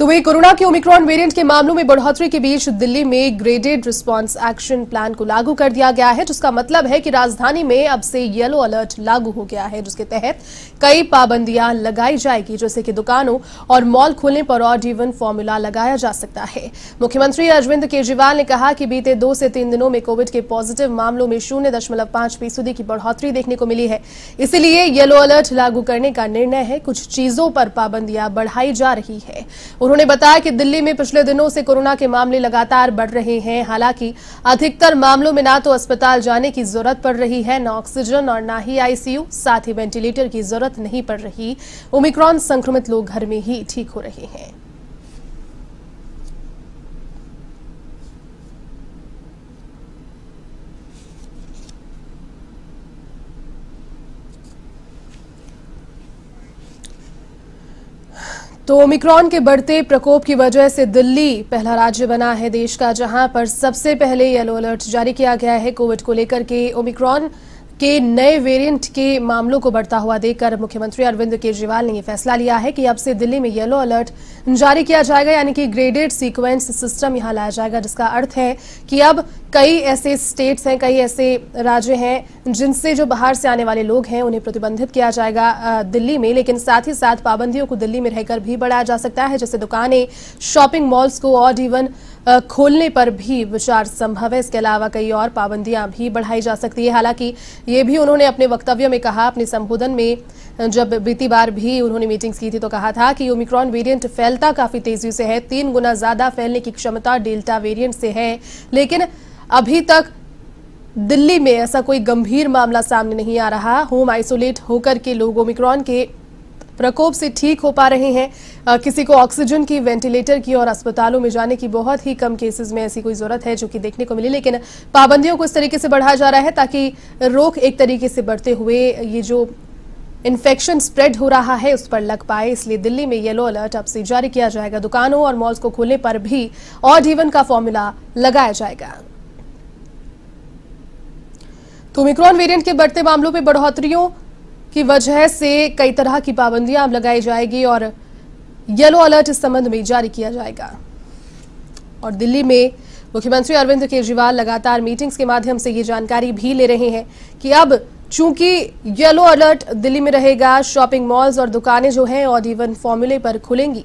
तो वही कोरोना के ओमिक्रॉन वेरिएंट के मामलों में बढ़ोतरी के बीच दिल्ली में ग्रेडेड रिस्पांस एक्शन प्लान को लागू कर दिया गया है, जिसका मतलब है कि राजधानी में अब से येलो अलर्ट लागू हो गया है, जिसके तहत कई पाबंदियां लगाई जाएगी, जैसे कि दुकानों और मॉल खोलने पर ऑड इवन फॉर्मूला लगाया जा सकता है। मुख्यमंत्री अरविंद केजरीवाल ने कहा कि बीते 2 से 3 दिनों में कोविड के पॉजिटिव मामलों में 0.5% की बढ़ोतरी देखने को मिली है, इसीलिए येलो अलर्ट लागू करने का निर्णय है। कुछ चीजों पर पाबंदियां बढ़ाई जा रही है। उन्होंने बताया कि दिल्ली में पिछले दिनों से कोरोना के मामले लगातार बढ़ रहे हैं। हालांकि अधिकतर मामलों में ना तो अस्पताल जाने की जरूरत पड़ रही है, न ऑक्सीजन और ना ही आईसीयू, साथ ही वेंटिलेटर की जरूरत नहीं पड़ रही। ओमिक्रॉन संक्रमित लोग घर में ही ठीक हो रहे हैं। तो ओमिक्रॉन के बढ़ते प्रकोप की वजह से दिल्ली पहला राज्य बना है देश का, जहां पर सबसे पहले येलो अलर्ट जारी किया गया है। कोविड को लेकर के ओमिक्रॉन के नए वेरिएंट के मामलों को बढ़ता हुआ देखकर मुख्यमंत्री अरविंद केजरीवाल ने यह फैसला लिया है कि अब से दिल्ली में येलो अलर्ट जारी किया जाएगा, यानी कि ग्रेडेड सीक्वेंस सिस्टम यहां लाया जाएगा, जिसका अर्थ है कि अब कई ऐसे स्टेट्स हैं, कई ऐसे राज्य हैं जिनसे जो बाहर से आने वाले लोग हैं उन्हें प्रतिबंधित किया जाएगा दिल्ली में, लेकिन साथ ही साथ पाबंदियों को दिल्ली में रहकर भी बढ़ाया जा सकता है। जैसे दुकानें, शॉपिंग मॉल्स को ऑड इवन खोलने पर भी विचार संभव है। इसके अलावा कई और पाबंदियां भी बढ़ाई जा सकती है। हालांकि ये भी उन्होंने अपने वक्तव्य में कहा, अपने संबोधन में जब बीती बार भी उन्होंने मीटिंग्स की थी तो कहा था कि ओमिक्रॉन वेरिएंट फैलता काफी तेजी से है, 3 गुना ज्यादा फैलने की क्षमता डेल्टा वेरिएंट से है, लेकिन अभी तक दिल्ली में ऐसा कोई गंभीर मामला सामने नहीं आ रहा। होम आइसोलेट होकर के लोग ओमिक्रॉन के प्रकोप से ठीक हो पा रहे हैं। किसी को ऑक्सीजन की, वेंटिलेटर की और अस्पतालों में जाने की बहुत ही कम केसेस में ऐसी कोई जरूरत है जो कि देखने को मिली, लेकिन पाबंदियों को इस तरीके से बढ़ाया जा रहा है ताकि रोक एक तरीके से बढ़ते हुए ये जो इन्फेक्शन स्प्रेड हो रहा है उस पर लग पाए। इसलिए दिल्ली में येलो अलर्ट अब से जारी किया जाएगा। दुकानों और मॉल्स को खोलने पर भी ऑड इवन का फॉर्मूला लगाया जाएगा। तो ओमिक्रॉन वेरिएंट के बढ़ते मामलों में बढ़ोतरियों की वजह से कई तरह की पाबंदियां अब लगाई जाएगी और येलो अलर्ट इस संबंध में जारी किया जाएगा। और दिल्ली में मुख्यमंत्री अरविंद केजरीवाल लगातार मीटिंग्स के माध्यम से ये जानकारी भी ले रहे हैं कि अब चूंकि येलो अलर्ट दिल्ली में रहेगा, शॉपिंग मॉल्स और दुकानें जो हैं ऑड इवन फॉर्मूले पर खुलेंगी।